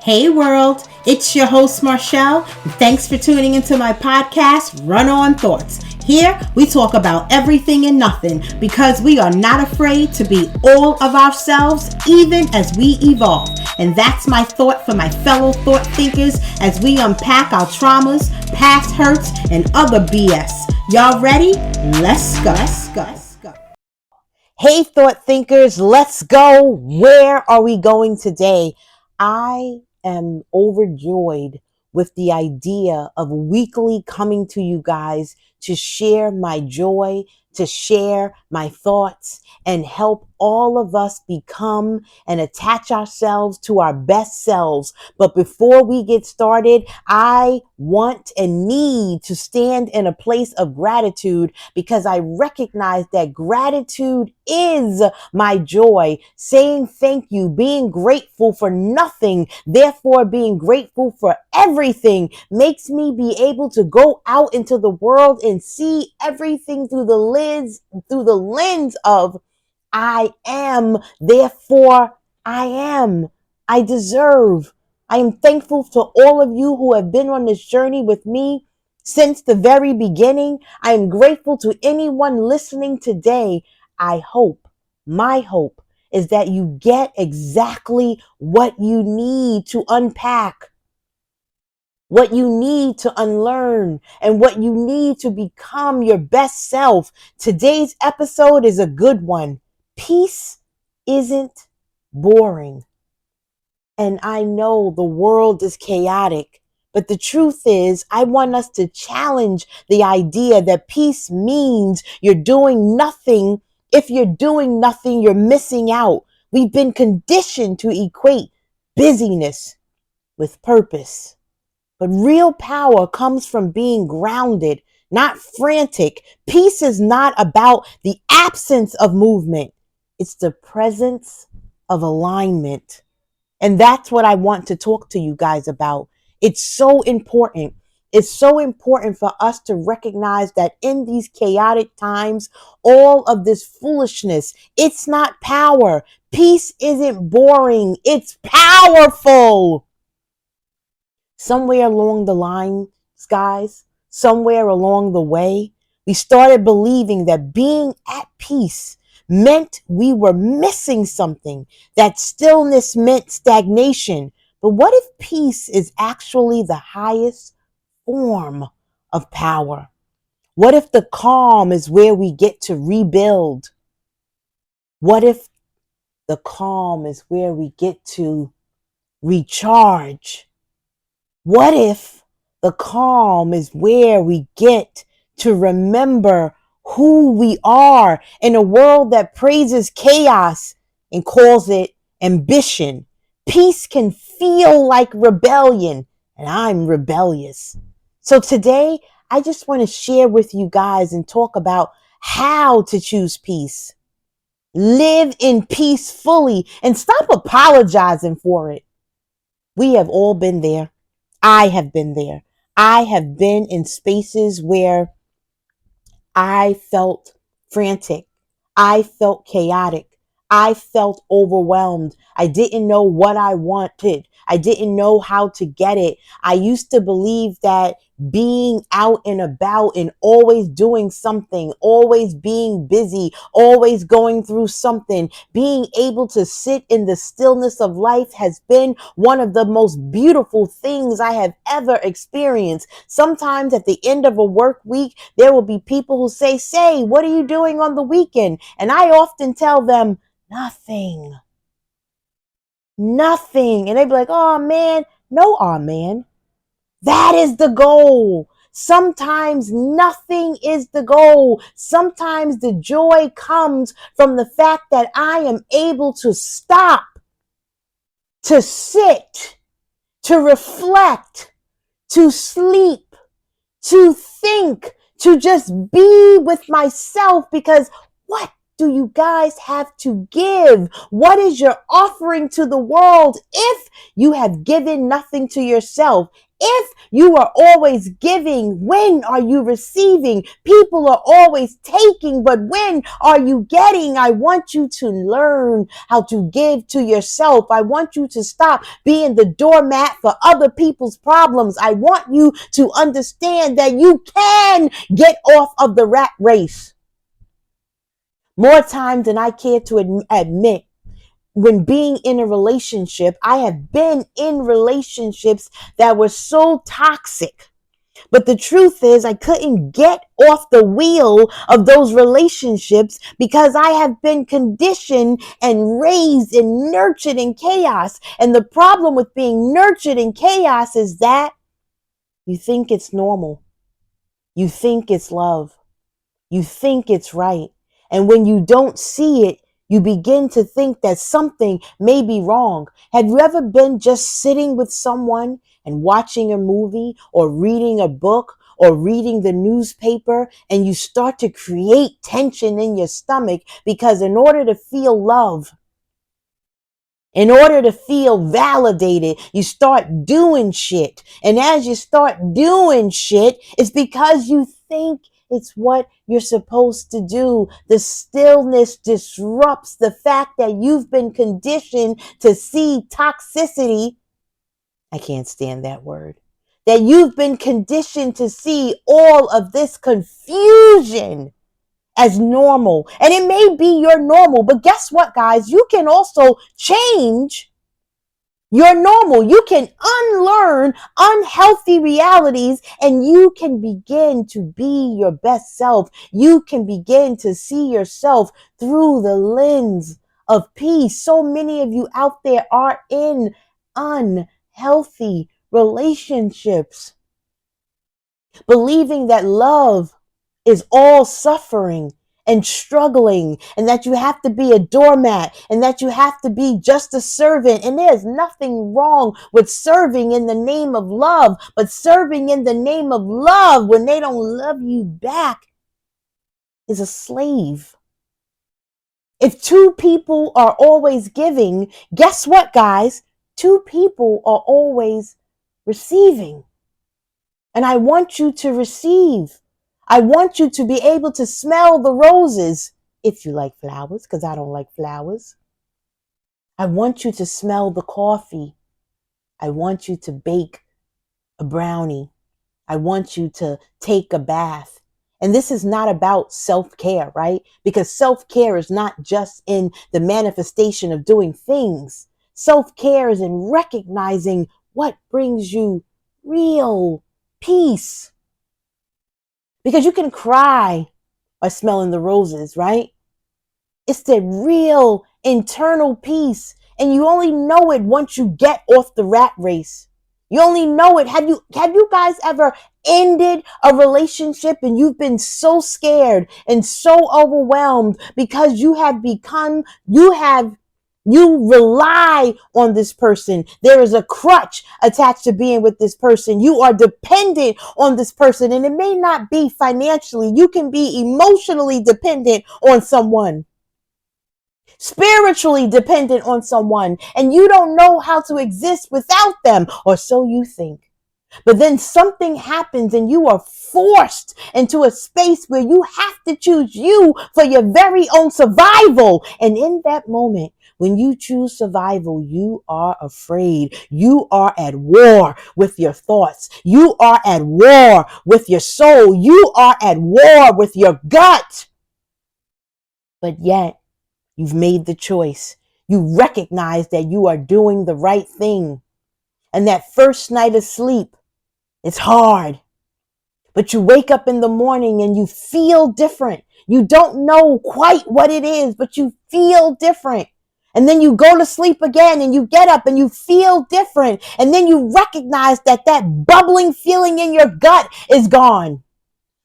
Hey world, it's your host Marshall. Thanks for tuning into my podcast, Run On Thoughts. Here we talk about everything and nothing because we are not afraid to be all of ourselves even as we evolve. And that's my thought for my fellow thought thinkers as we unpack our traumas, past hurts, and other BS. Y'all ready? Let's go. Hey thought thinkers, let's go. Where are we going today? I am overjoyed with the idea of weekly coming to you guys to share my joy, to share my thoughts, and help all of us become and attach ourselves to our best selves. But before we get started, I want and need to stand in a place of gratitude because I recognize that gratitude is my joy. Saying thank you, being grateful for nothing, therefore being grateful for everything makes me be able to go out into the world and see everything through the lens of I am, therefore I am. I deserve. I am thankful to all of you who have been on this journey with me since the very beginning. I am grateful to anyone listening today. My hope is that you get exactly what you need to unpack, what you need to unlearn, and what you need to become your best self. Today's episode is a good one. Peace isn't boring. And I know the world is chaotic, but the truth is, I want us to challenge the idea that peace means you're doing nothing. If you're doing nothing, you're missing out. We've been conditioned to equate busyness with purpose. But real power comes from being grounded, not frantic. Peace is not about the absence of movement. It's the presence of alignment. And that's what I want to talk to you guys about. It's so important. It's so important for us to recognize that in these chaotic times, all of this foolishness, it's not power. Peace isn't boring. It's powerful. Somewhere along the line, guys, somewhere along the way, we started believing that being at peace meant we were missing something, that stillness meant stagnation. But what if peace is actually the highest form of power? What if the calm is where we get to rebuild? What if the calm is where we get to recharge? What if the calm is where we get to remember who we are in a world that praises chaos and calls it ambition? Peace can feel like rebellion, and I'm rebellious. So today, I just want to share with you guys and talk about how to choose peace. Live in peace fully and stop apologizing for it. We have all been there. I have been there. I have been in spaces where I felt frantic. I felt chaotic. I felt overwhelmed. I didn't know what I wanted. I didn't know how to get it. I used to believe that being out and about and always doing something, always being busy, always going through something, being able to sit in the stillness of life has been one of the most beautiful things I have ever experienced. Sometimes at the end of a work week, there will be people who say, what are you doing on the weekend? And I often tell them, nothing. And they'd be like, oh man, no, oh man. That is the goal. Sometimes nothing is the goal. Sometimes the joy comes from the fact that I am able to stop, to sit, to reflect, to sleep, to think, to just be with myself. Because what do you guys have to give? What is your offering to the world if you have given nothing to yourself? If you are always giving, when are you receiving? People are always taking, but when are you getting? I want you to learn how to give to yourself. I want you to stop being the doormat for other people's problems. I want you to understand that you can get off of the rat race. More times than I care to admit, when being in a relationship, I have been in relationships that were so toxic. But the truth is, I couldn't get off the wheel of those relationships because I have been conditioned and raised and nurtured in chaos. And the problem with being nurtured in chaos is that you think it's normal. You think it's love. You think it's right. And when you don't see it, you begin to think that something may be wrong. Have you ever been just sitting with someone and watching a movie or reading a book or reading the newspaper, and you start to create tension in your stomach because in order to feel love, in order to feel validated, you start doing shit. And as you start doing shit, it's because you think it's what you're supposed to do. The stillness disrupts the fact that you've been conditioned to see toxicity. I can't stand that word. That you've been conditioned to see all of this confusion as normal. And it may be your normal, but guess what, guys? You can also change your normal. You can unlearn unhealthy realities and you can begin to be your best self. You can begin to see yourself through the lens of peace. So many of you out there are in unhealthy relationships, believing that love is all suffering and struggling, and that you have to be a doormat, and that you have to be just a servant. And there's nothing wrong with serving in the name of love, but serving in the name of love when they don't love you back is a slave. If two people are always giving, guess what, guys? Two people are always receiving. And I want you to receive. I want you to be able to smell the roses, if you like flowers, because I don't like flowers. I want you to smell the coffee. I want you to bake a brownie. I want you to take a bath. And this is not about self-care, right? Because self-care is not just in the manifestation of doing things. Self-care is in recognizing what brings you real peace. Because you can cry by smelling the roses, right? It's the real internal peace. And you only know it once you get off the rat race. You only know it. Have you guys ever ended a relationship and you've been so scared and so overwhelmed because you rely on this person. There is a crutch attached to being with this person. You are dependent on this person, and it may not be financially. You can be emotionally dependent on someone, spiritually dependent on someone, and you don't know how to exist without them, or so you think. But then something happens and you are forced into a space where you have to choose you for your very own survival. And in that moment, when you choose survival, you are afraid. You are at war with your thoughts. You are at war with your soul. You are at war with your gut. But yet, you've made the choice. You recognize that you are doing the right thing. And that first night of sleep, it's hard, but you wake up in the morning and you feel different. You don't know quite what it is, but you feel different. And then you go to sleep again and you get up and you feel different. And then you recognize that that bubbling feeling in your gut is gone.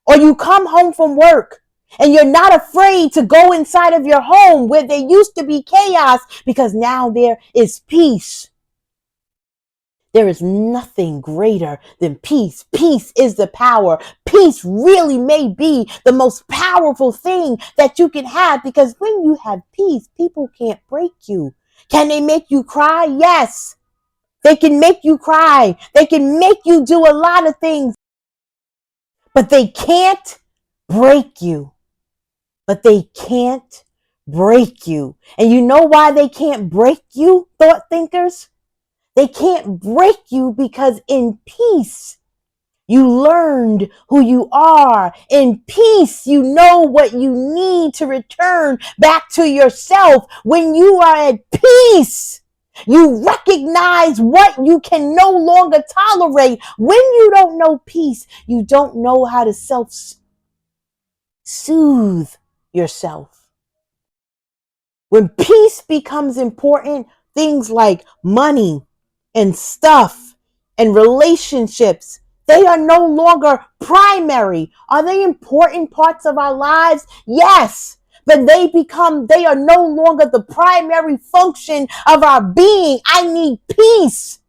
Or you come home from work and you're not afraid to go inside of your home where there used to be chaos because now there is peace. There is nothing greater than peace. Peace is the power. Peace really may be the most powerful thing that you can have, because when you have peace, people can't break you. Can they make you cry? Yes. They can make you cry. They can make you do a lot of things, but they can't break you. But they can't break you. And you know why they can't break you, thought thinkers? They can't break you because in peace, you learned who you are. In peace, you know what you need to return back to yourself. When you are at peace, you recognize what you can no longer tolerate. When you don't know peace, you don't know how to self-soothe yourself. When peace becomes important, things like money and stuff and relationships, they are no longer primary. Are they important parts of our lives? Yes. But they are no longer the primary function of our being. I need peace.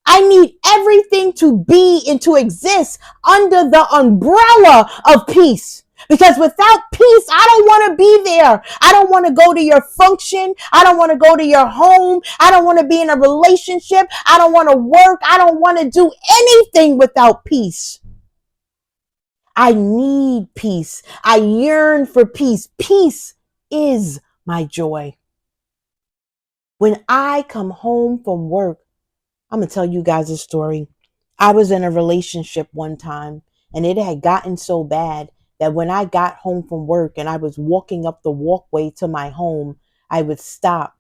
I need everything to be and to exist under the umbrella of peace. Because without peace, I don't want to be there. I don't want to go to your function. I don't want to go to your home. I don't want to be in a relationship. I don't want to work. I don't want to do anything without peace. I need peace. I yearn for peace. Peace is my joy. When I come home from work, I'm going to tell you guys a story. I was in a relationship one time, and it had gotten so bad that when I got home from work and I was walking up the walkway to my home, I would stop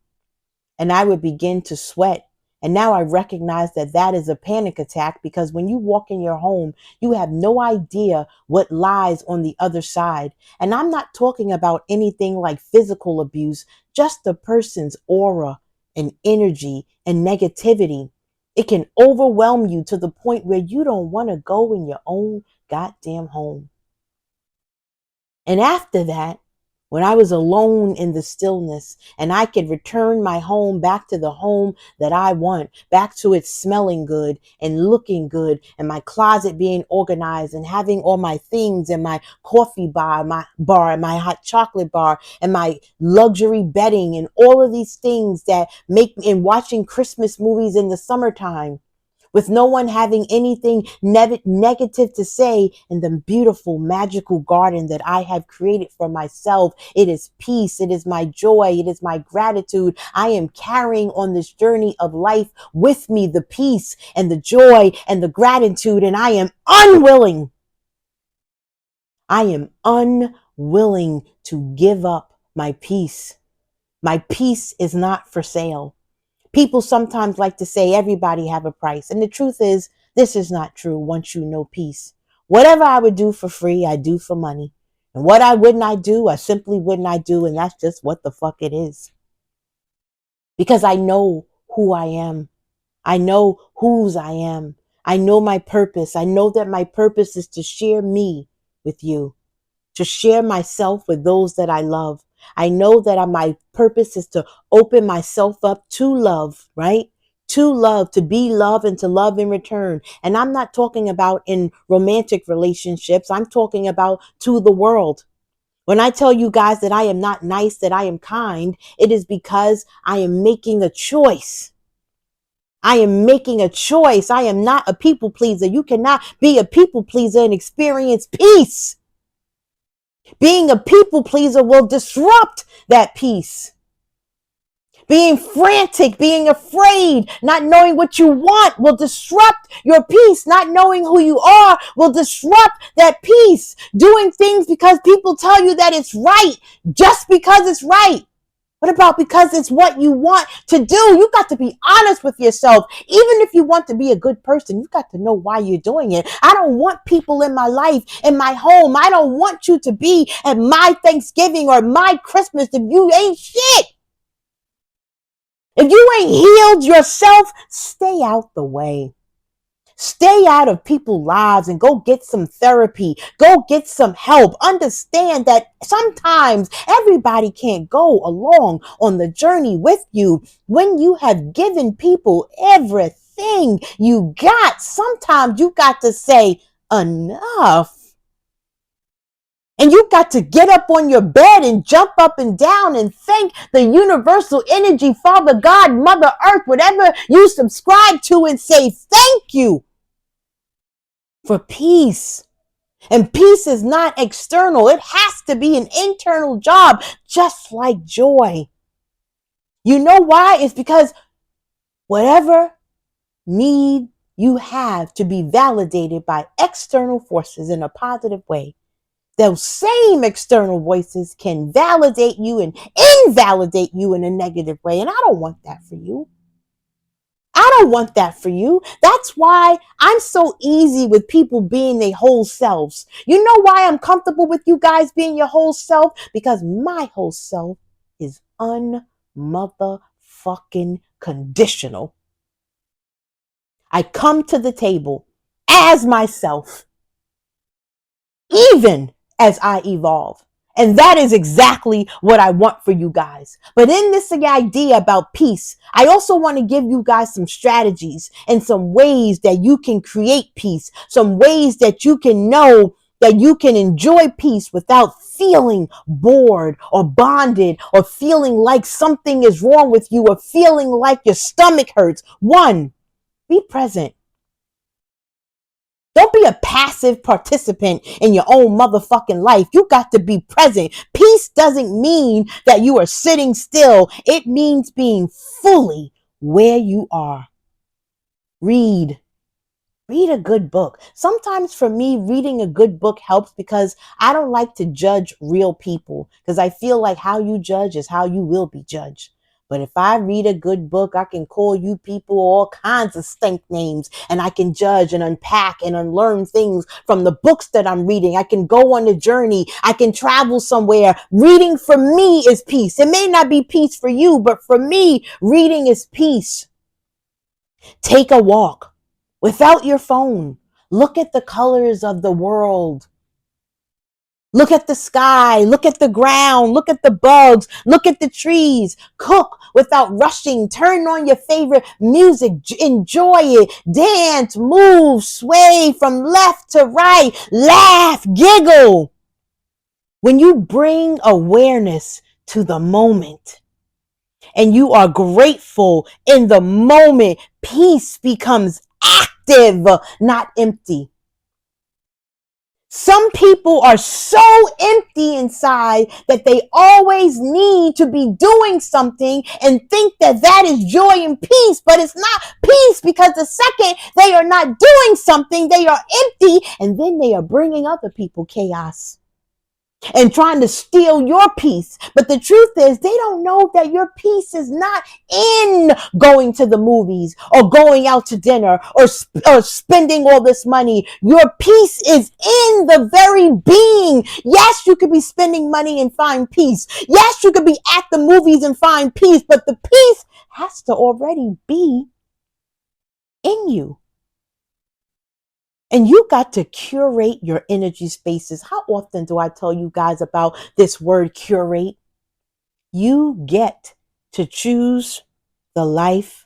and I would begin to sweat. And now I recognize that that is a panic attack, because when you walk in your home, you have no idea what lies on the other side. And I'm not talking about anything like physical abuse, just the person's aura and energy and negativity. It can overwhelm you to the point where you don't want to go in your own goddamn home. And after that, when I was alone in the stillness and I could return my home back to the home that I want, back to it smelling good and looking good, and my closet being organized and having all my things, and my coffee bar, my hot chocolate bar, and my luxury bedding, and all of these things that make me, and watching Christmas movies in the summertime, with no one having anything negative to say, in the beautiful, magical garden that I have created for myself. It is peace. It is my joy. It is my gratitude. I am carrying on this journey of life with me the peace and the joy and the gratitude, and I am unwilling. I am unwilling to give up my peace. My peace is not for sale. People sometimes like to say everybody have a price. And the truth is, this is not true once you know peace. Whatever I would do for free, I do for money. And what I would not do, I simply would not do. And that's just what the fuck it is. Because I know who I am. I know whose I am. I know my purpose. I know that my purpose is to share me with you, to share myself with those that I love. I know that my purpose is to open myself up to love, right? To love, to be love, and to love in return. And I'm not talking about in romantic relationships. I'm talking about to the world. When I tell you guys that I am not nice, that I am kind, it is because I am making a choice. I am making a choice. I am not a people pleaser. You cannot be a people pleaser and experience peace. Being a people pleaser will disrupt that peace. Being frantic, being afraid, not knowing what you want will disrupt your peace. Not knowing who you are will disrupt that peace. Doing things because people tell you that it's right, just because it's right. What about because it's what you want to do? You got to be honest with yourself. Even if you want to be a good person, you got to know why you're doing it. I don't want people in my life, in my home. I don't want you to be at my Thanksgiving or my Christmas if you ain't shit. If you ain't healed yourself, stay out the way. Stay out of people's lives and go get some therapy. Go get some help. Understand that sometimes everybody can't go along on the journey with you. When you have given people everything you got, sometimes you got to say enough. And you got to get up on your bed and jump up and down and thank the universal energy, Father God, Mother Earth, whatever you subscribe to, and say thank you for peace. And peace is not external. It has to be an internal job, just like joy. You know why? It's because whatever need you have to be validated by external forces in a positive way, those same external voices can validate you and invalidate you in a negative way. And I don't want that for you. I don't want that for you. That's why I'm so easy with people being their whole selves. You know why I'm comfortable with you guys being your whole self? Because my whole self is unmotherfucking conditional. I come to the table as myself, even as I evolve. And that is exactly what I want for you guys. But in this idea about peace, I also want to give you guys some strategies and some ways that you can create peace, some ways that you can know that you can enjoy peace without feeling bored or bonded or feeling like something is wrong with you or feeling like your stomach hurts. One, be present. Don't be a passive participant in your own motherfucking life. You got to be present. Peace doesn't mean that you are sitting still. It means being fully where you are. Read. Read a good book. Sometimes for me, reading a good book helps because I don't like to judge real people because I feel like how you judge is how you will be judged. But if I read a good book, I can call you people all kinds of stink names and I can judge and unpack and unlearn things from the books that I'm reading. I can go on a journey. I can travel somewhere. Reading for me is peace. It may not be peace for you, but for me, reading is peace. Take a walk without your phone. Look at the colors of the world. Look at the sky, look at the ground, look at the bugs, look at the trees. Cook without rushing. Turn on your favorite music. Enjoy it. Dance, move, sway from left to right. Laugh, giggle. When you bring awareness to the moment and you are grateful in the moment, peace becomes active, not empty. Some people are so empty inside that they always need to be doing something and think that that is joy and peace, but it's not peace because the second they are not doing something, they are empty and then they are bringing other people chaos and trying to steal your peace. But the truth is they don't know that your peace is not in going to the movies or going out to dinner or spending all this money. Your peace is in the very being. Yes, you could be spending money and find peace. Yes, you could be at the movies and find peace, but the peace has to already be in you. And you got to curate your energy spaces. How often do I tell you guys about this word curate? You get to choose the life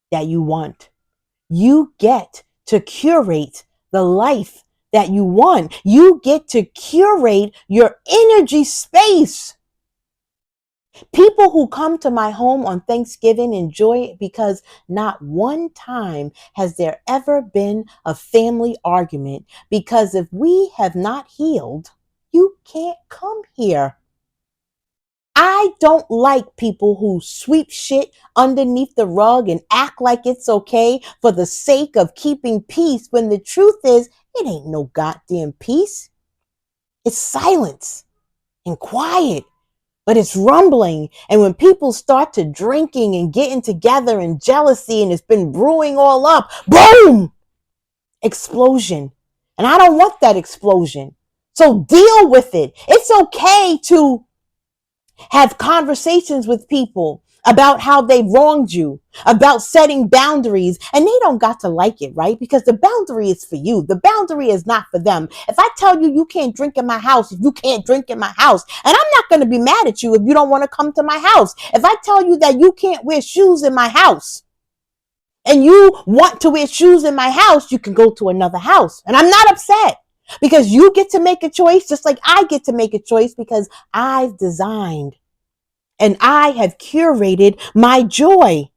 that you want. You get to curate the life that you want. You get to curate your energy space. People who come to my home on Thanksgiving enjoy it because not one time has there ever been a family argument. Because if we have not healed, you can't come here. I don't like people who sweep shit underneath the rug and act like it's okay for the sake of keeping peace when the truth is it ain't no goddamn peace. It's silence and quiet. But it's rumbling. And when people start to drinking and getting together and jealousy and it's been brewing all up, boom, explosion. And I don't want that explosion. So deal with it. It's okay to have conversations with people about how they wronged you, about setting boundaries, and they don't got to like it, right? Because the boundary is for you. The boundary is not for them. If I tell you you can't drink in my house, if you can't drink in my house, and I'm not going to be mad at you if you don't want to come to my house. If I tell you that you can't wear shoes in my house, and you want to wear shoes in my house, you can go to another house. And I'm not upset. Because you get to make a choice just like I get to make a choice because I've designed and I have curated my joy.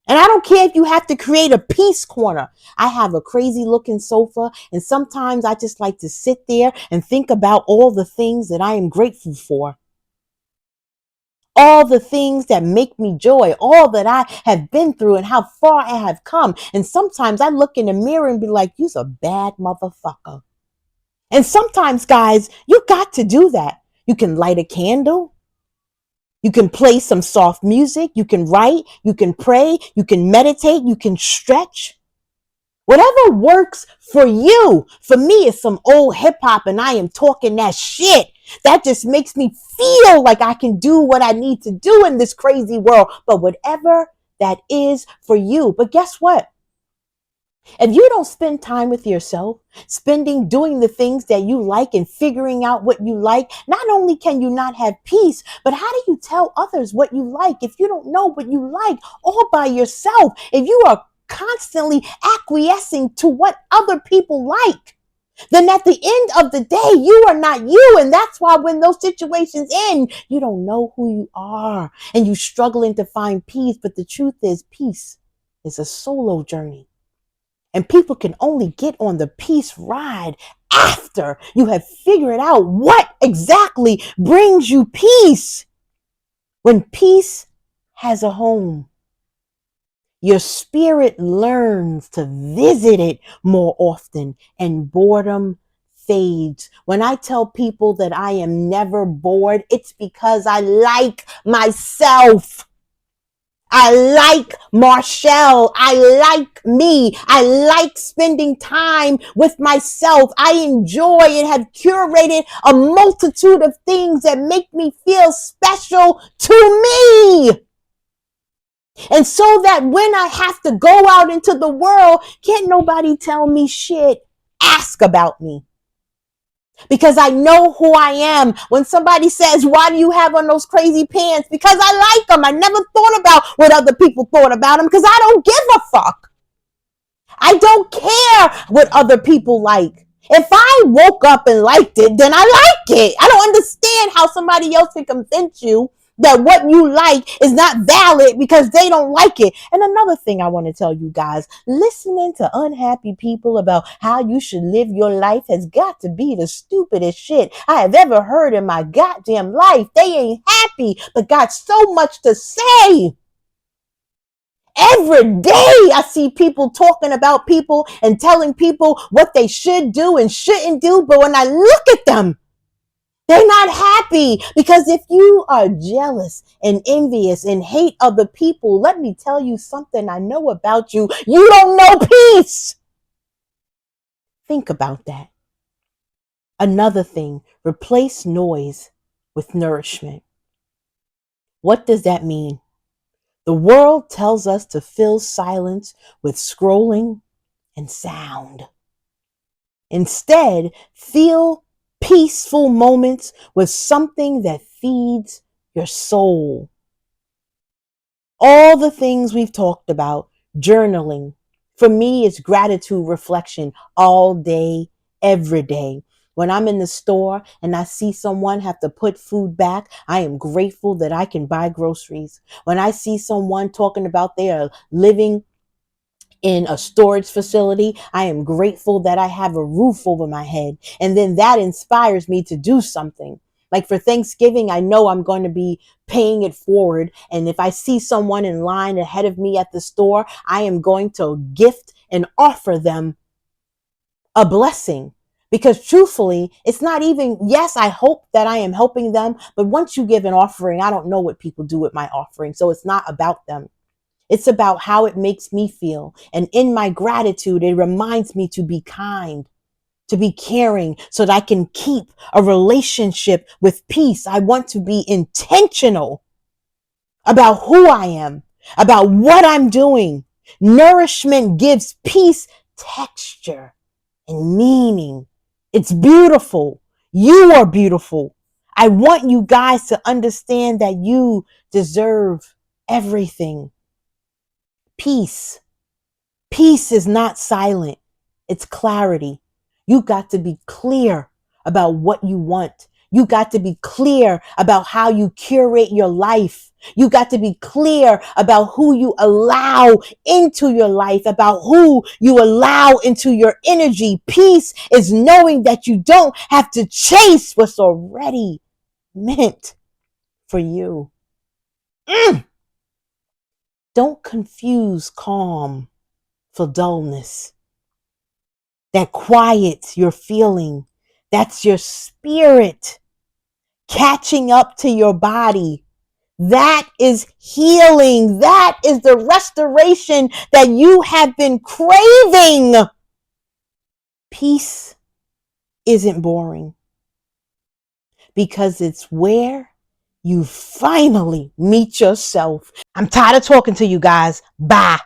And I don't care if you have to create a peace corner. I have a crazy looking sofa, and sometimes I just like to sit there and think about all the things that I am grateful for. All the things that make me joy, all that I have been through and how far I have come. And sometimes I look in the mirror and be like, you're a bad motherfucker. And sometimes, guys, you got to do that. You can light a candle. You can play some soft music. You can write. You can pray. You can meditate. You can stretch. Whatever works for you. For me, it's some old hip hop and I am talking that shit. That just makes me feel like I can do what I need to do in this crazy world. But whatever that is for you. But guess what? If you don't spend time with yourself, doing the things that you like and figuring out what you like, not only can you not have peace, but how do you tell others what you like if you don't know what you like all by yourself? If you are constantly acquiescing to what other people like, then at the end of the day, you are not you. And that's why when those situations end, you don't know who you are and you're struggling to find peace. But the truth is, peace is a solo journey. And people can only get on the peace ride after you have figured out what exactly brings you peace. When peace has a home, your spirit learns to visit it more often and boredom fades. When I tell people that I am never bored, it's because I like myself. I like Marshall. I like me. I like spending time with myself. I enjoy and have curated a multitude of things that make me feel special to me. And so that when I have to go out into the world, can't nobody tell me shit. Ask about me. Because I know who I am. When somebody says, why do you have on those crazy pants? Because I like them. I never thought about what other people thought about them because I don't give a fuck. I don't care what other people like. If I woke up and liked it, then I like it. I don't understand how somebody else can convince you that what you like is not valid because they don't like it. And another thing I want to tell you guys, listening to unhappy people about how you should live your life has got to be the stupidest shit I have ever heard in my goddamn life. They ain't happy, but got so much to say. Every day I see people talking about people and telling people what they should do and shouldn't do. But when I look at them, they're not happy. Because if you are jealous and envious and hate other people, let me tell you something I know about you. You don't know peace. Think about that. Another thing, replace noise with nourishment. What does that mean? The world tells us to fill silence with scrolling and sound. Instead, feel peaceful moments with something that feeds your soul. All the things we've talked about, journaling. For me, it's gratitude reflection all day, every day. When I'm in the store and I see someone have to put food back, I am grateful that I can buy groceries. When I see someone talking about their living in a storage facility, I am grateful that I have a roof over my head. And then that inspires me to do something. Like for Thanksgiving, I know I'm going to be paying it forward. And if I see someone in line ahead of me at the store, I am going to gift and offer them a blessing. Because truthfully, it's not even, yes, I hope that I am helping them. But once you give an offering, I don't know what people do with my offering. So it's not about them. It's about how it makes me feel. And in my gratitude, it reminds me to be kind, to be caring, so that I can keep a relationship with peace. I want to be intentional about who I am, about what I'm doing. Nourishment gives peace texture and meaning. It's beautiful. You are beautiful. I want you guys to understand that you deserve everything. Peace. Peace is not silent. It's clarity. You got to be clear about what you want. You got to be clear about how you curate your life. You got to be clear about who you allow into your life, about who you allow into your energy. Peace is knowing that you don't have to chase what's already meant for you. Don't confuse calm for dullness. That quiet you're feeling, that's your spirit catching up to your body. That is healing. That is the restoration that you have been craving. Peace isn't boring because it's where you finally meet yourself. I'm tired of talking to you guys. Bye.